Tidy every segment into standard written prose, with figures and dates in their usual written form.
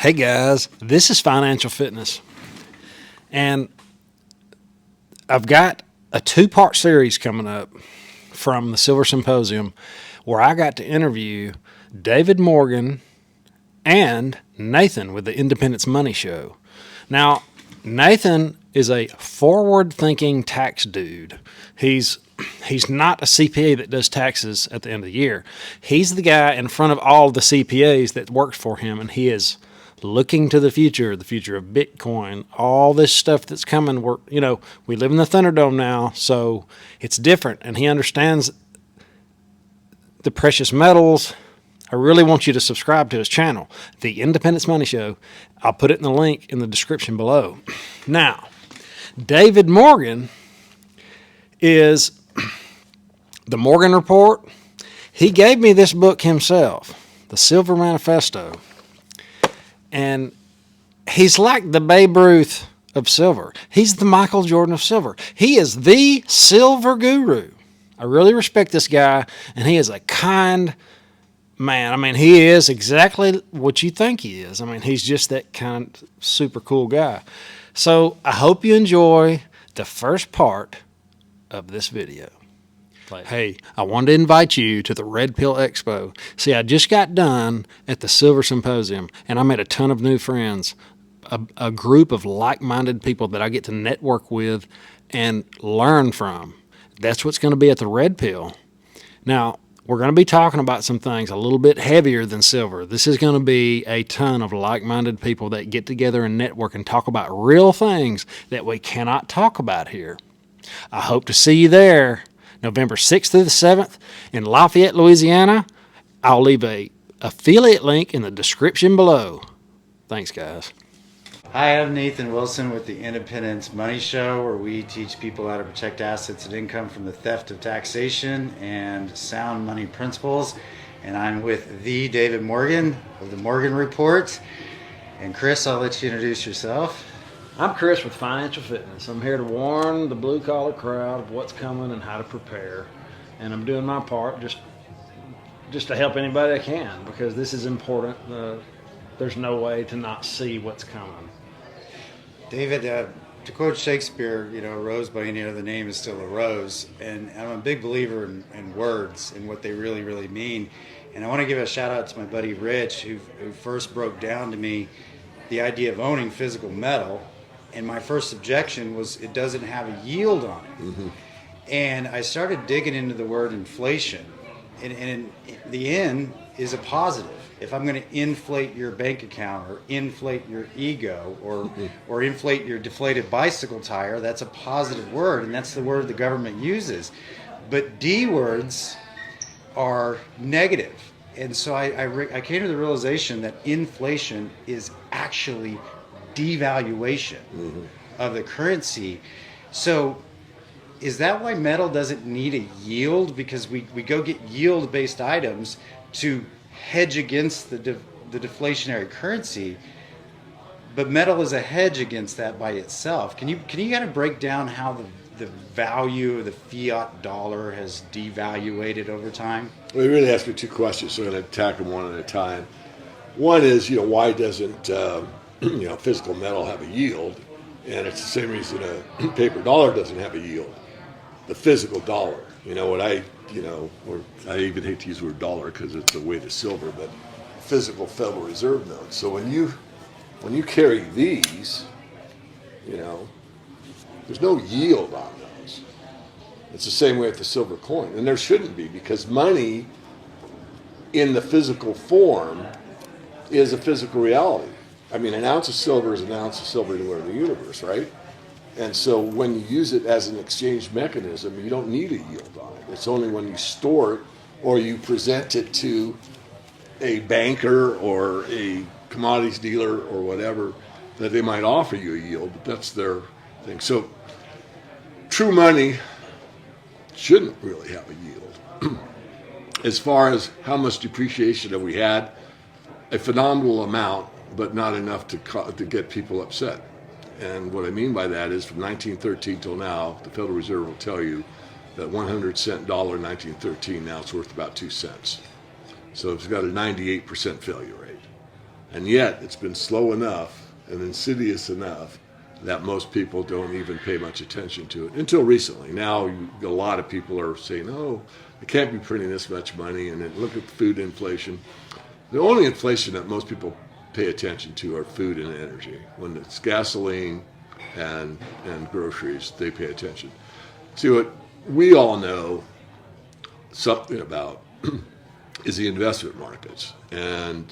Hey guys, this is Financial Fitness, and I've got a two-part series coming up from the Silver Symposium where I got to interview David Morgan and Nathan with the Independence Money Show. Now, Nathan is a forward-thinking tax dude. He's not a CPA that does taxes at the end of the year. He's the guy in front of all the CPAs that works for him, and he is looking to the future of Bitcoin, all this stuff that's coming. We live in the Thunderdome now, so it's different, and he understands the precious metals. I really want you to subscribe to his channel, The Independence Money Show. I'll put it in the link in the description below. Now, David Morgan is the Morgan Report. He gave me this book himself, the Silver Manifesto. And he's like the Babe Ruth of silver. He's the Michael Jordan of silver. He is the silver guru. I really respect this guy, and he is a kind man. I mean, he is exactly what you think he is. I mean, he's just that kind of super cool guy. So I hope you enjoy the first part of this video. Hey, I wanted to invite you to the Red Pill Expo. See, I just got done at the Silver Symposium, and I made a ton of new friends, a group of like-minded people that I get to network with and learn from. That's what's going to be at the Red Pill. Now, we're going to be talking about some things a little bit heavier than silver. This is going to be a ton of like-minded people that get together and network and talk about real things that we cannot talk about here. I hope to see you there. November 6th through the 7th in Lafayette, Louisiana. I'll leave a affiliate link in the description below. Thanks, guys. Hi, I'm Nathan Wilson with the Independence Money Show, where we teach people how to protect assets and income from the theft of taxation and sound money principles. And I'm with the David Morgan of the Morgan Report. And Chris, I'll let you introduce yourself. I'm Chris with Financial Fitness. I'm here to warn the blue-collar crowd of what's coming and how to prepare. And I'm doing my part just to help anybody I can, because this is important. There's no way to not see what's coming. David, to quote Shakespeare, a rose by any other name is still a rose. And I'm a big believer in words and what they really, really mean. And I want to give a shout out to my buddy Rich, who first broke down to me the idea of owning physical metal. And my first objection was it doesn't have a yield on it. Mm-hmm. And I started digging into the word inflation. And the N is a positive. If I'm going to inflate your bank account or inflate your ego or inflate your deflated bicycle tire, that's a positive word, and that's the word the government uses. But D words are negative. And so I came to the realization that inflation is actually devaluation of the currency. So is that why metal doesn't need a yield? Because we go get yield-based items to hedge against the deflationary currency, but metal is a hedge against that by itself. Can you kind of break down how the value of the fiat dollar has devaluated over time? Well, you really asked me two questions, so I'm going to attack them one at a time. One is, why doesn't physical metal have a yield? And it's the same reason a paper dollar doesn't have a yield. The physical dollar, or I even hate to use the word dollar because it's a weight of silver, but physical Federal Reserve notes. So when you carry these, there's no yield on those. It's the same way with the silver coin, and there shouldn't be, because money in the physical form is a physical reality. I mean, an ounce of silver is an ounce of silver anywhere in the universe, right? And so when you use it as an exchange mechanism, you don't need a yield on it. It's only when you store it or you present it to a banker or a commodities dealer or whatever that they might offer you a yield, but that's their thing. So true money shouldn't really have a yield. As far as how much depreciation have we had, a phenomenal amount, but not enough to get people upset. And what I mean by that is from 1913 till now, the Federal Reserve will tell you that 100-cent dollar in 1913, now it's worth about 2 cents. So it's got a 98% failure rate. And yet it's been slow enough and insidious enough that most people don't even pay much attention to it until recently. Now a lot of people are saying, oh, I can't be printing this much money, and then look at food inflation. The only inflation that most people pay attention to are food and energy. When it's gasoline and groceries, they pay attention. See, what we all know something about is the investment markets. And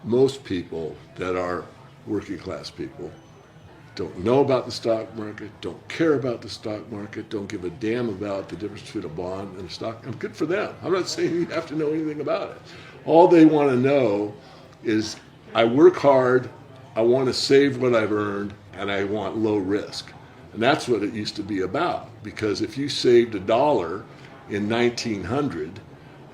most people that are working class people don't know about the stock market, don't care about the stock market, don't give a damn about the difference between a bond and a stock. And good for them. I'm not saying you have to know anything about it. All they want to know is, I work hard, I want to save what I've earned, and I want low risk. And that's what it used to be about. Because if you saved $1 in 1900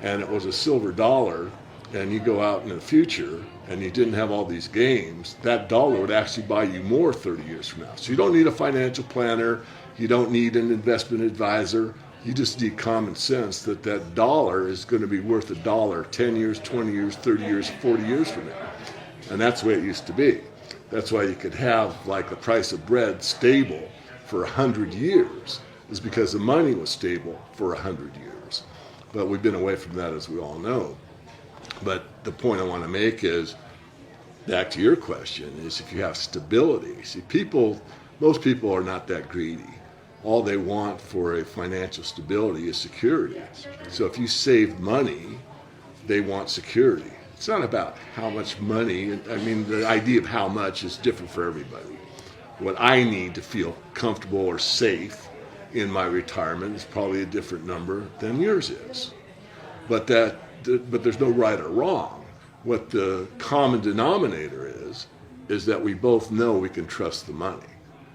and it was a silver dollar, and you go out in the future and you didn't have all these gains, that dollar would actually buy you more 30 years from now. So you don't need a financial planner, you don't need an investment advisor, you just need common sense that that dollar is going to be worth $1 10 years, 20 years, 30 years, 40 years from now. And that's the way it used to be. That's why you could have like the price of bread stable for 100 years, is because the money was stable for 100 years. But we've been away from that, as we all know. But the point I want to make is, back to your question, is if you have stability. See, most people are not that greedy. All they want for a financial stability is security. So if you save money, they want security. It's not about how much money. I mean, the idea of how much is different for everybody. What I need to feel comfortable or safe in my retirement is probably a different number than yours is. But there's no right or wrong. What the common denominator is that we both know we can trust the money,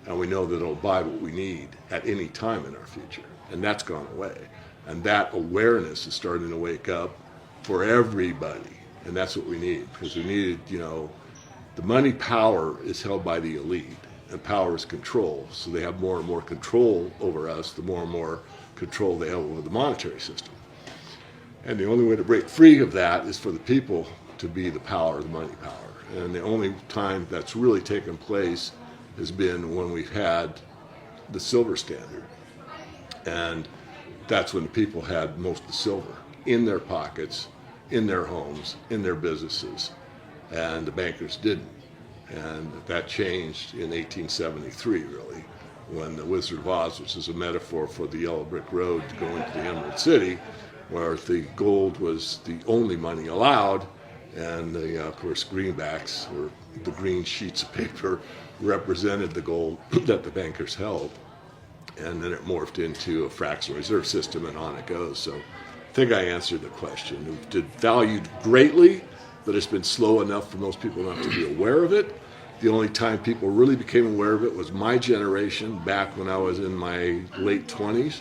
and we know that it'll buy what we need at any time in our future. And that's gone away. And that awareness is starting to wake up for everybody. And that's what we need, because we need, the money power is held by the elite, and power is control. So they have more and more control over us, the more and more control they have over the monetary system. And the only way to break free of that is for the people to be the power, the money power. And the only time that's really taken place has been when we've had the silver standard. And that's when the people had most of the silver in their pockets, in their homes, in their businesses. And the bankers didn't. And that changed in 1873, really, when the Wizard of Oz, which is a metaphor for the yellow brick road to go into the Emerald City, where the gold was the only money allowed, and of course, greenbacks, or the green sheets of paper, represented the gold that the bankers held. And then it morphed into a fractional reserve system, and on it goes. So I think I answered the question. It's valued greatly, but it's been slow enough for most people not to be aware of it. The only time people really became aware of it was my generation, back when I was in my late 20s.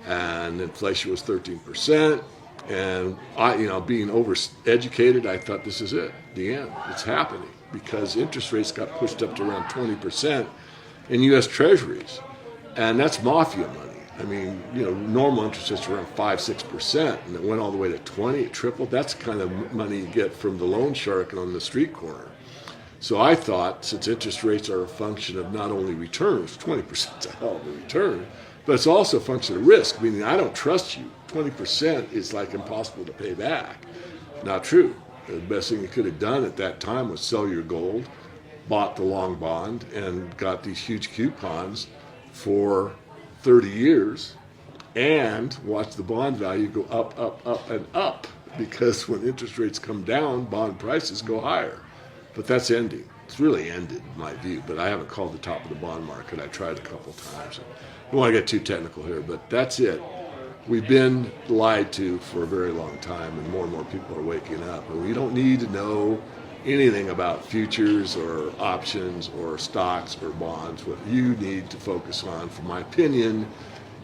And inflation was 13%, and I, being overeducated, I thought, this is it, the end. It's happening, because interest rates got pushed up to around 20% in U.S. Treasuries, and that's mafia money. I mean, normal interest rates are around 5-6%, and it went all the way to 20. It tripled. That's the kind of money you get from the loan shark on the street corner. So I thought, since interest rates are a function of not only returns, 20% is a hell of a return, but it's also a function of risk, meaning I don't trust you. 20% is like impossible to pay back. Not true. The best thing you could have done at that time was sell your gold, bought the long bond, and got these huge coupons for 30 years, and watch the bond value go up, up, up, and up, because when interest rates come down, bond prices go higher. But that's ending. It's really ended, in my view, but I haven't called the top of the bond market. I tried a couple times. I don't want to get too technical here, but that's it. We've been lied to for a very long time, and more people are waking up. And we don't need to know anything about futures or options or stocks or bonds. What you need to focus on, from my opinion,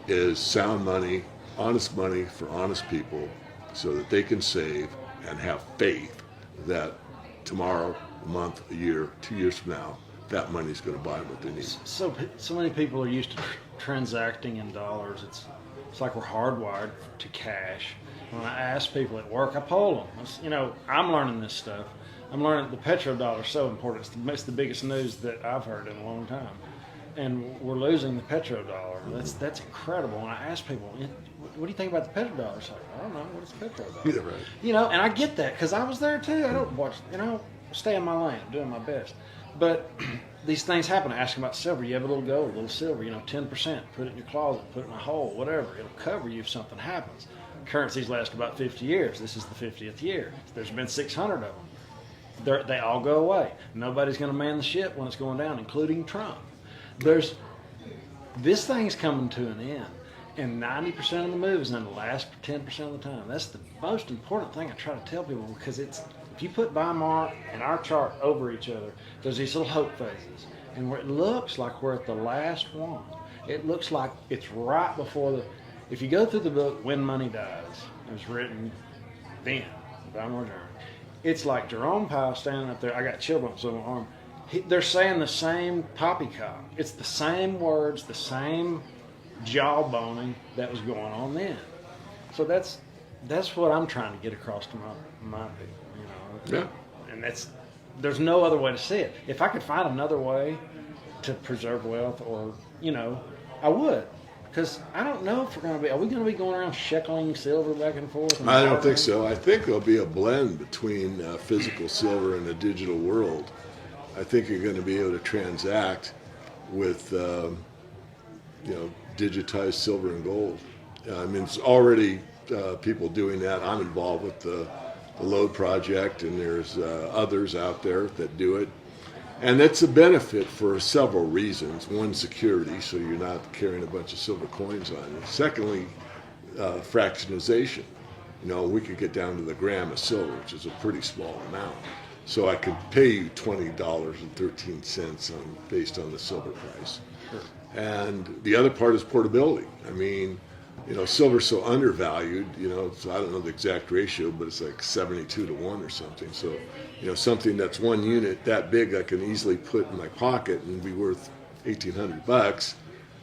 is sound money, honest money for honest people, so that they can save and have faith that tomorrow, a month, a year, 2 years from now, that money is going to buy what they need. So many people are used to transacting in dollars. It's like we're hardwired to cash. When I ask people at work, I poll them. I'm learning this stuff. I'm learning the petrodollar is so important. It's the biggest news that I've heard in a long time. And we're losing the petrodollar. That's incredible. And I ask people, what do you think about the petrodollar? It's like, I don't know. What is the petrodollar? Yeah, right. You know, and I get that because I was there too. I don't watch, stay in my lane, doing my best. But these things happen. I ask them about silver. You have a little gold, a little silver, 10%. Put it in your closet, put it in a hole, whatever. It'll cover you if something happens. Currencies last about 50 years. This is the 50th year. There's been 600 of them. They all go away. Nobody's going to man the ship when it's going down, including Trump. This thing's coming to an end, and 90% of the move is in the last 10% of the time. That's the most important thing I try to tell people, because if you put Weimar and our chart over each other, there's these little hope phases, and where it looks like we're at the last one. It looks like it's right before if you go through the book When Money Dies, it was written then, Weimar Germany. It's like Jerome Powell standing up there. I got chill bumps on my arm. They're saying the same poppycock. It's the same words, the same jawboning that was going on then. So that's what I'm trying to get across to my people. Yeah. And there's no other way to see it. If I could find another way to preserve wealth, or I would, because I don't know if are we going to be going around sheckling silver back and forth? I don't think so. I think there'll be a blend between physical silver and the digital world. I think you're going to be able to transact with, digitized silver and gold. I mean, it's already people doing that. I'm involved with the Load Project, and there's others out there that do it. And that's a benefit for several reasons. One, security, so you're not carrying a bunch of silver coins on you. Secondly, fractionization. We could get down to the gram of silver, which is a pretty small amount. So I could pay you $20.13 based on the silver price. Sure. And the other part is portability. I mean, silver's so undervalued, so I don't know the exact ratio, but it's like 72 to 1 or something. So, something that's one unit that big I can easily put in my pocket and be worth $1,800.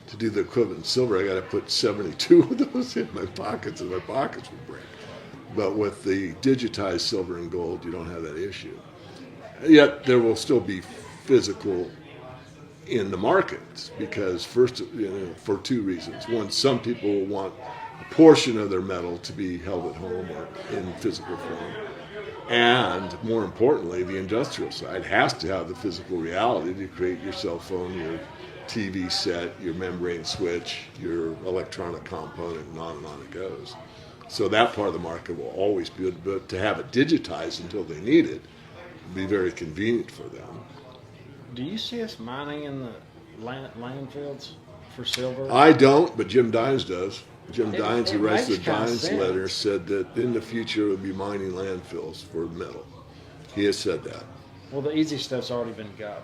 To do the equivalent in silver, I got to put 72 of those in my pockets, and my pockets would break. But with the digitized silver and gold, you don't have that issue. Yet there will still be physical in the markets, because first, for two reasons. One, some people will want a portion of their metal to be held at home or in physical form. And more importantly, the industrial side has to have the physical reality to create your cell phone, your TV set, your membrane switch, your electronic component, and on it goes. So that part of the market will always be, but to have it digitized until they need it will be very convenient for them. Do you see us mining in the landfills for silver? I don't, but Jim Dines does. Jim Dines, who it writes the makes kind of Dines sense. letter, said that in the future we'll be mining landfills for metal. He has said that. Well, the easy stuff's already been got.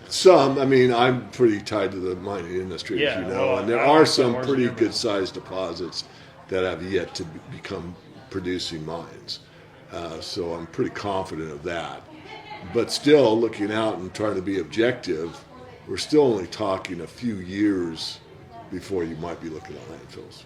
Some, I'm pretty tied to the mining industry, as Yeah, you know, well, and there I are like some the pretty horse good-sized deposits that have yet to become producing mines. So I'm pretty confident of that. But still, looking out and trying to be objective, we're still only talking a few years before you might be looking at landfills.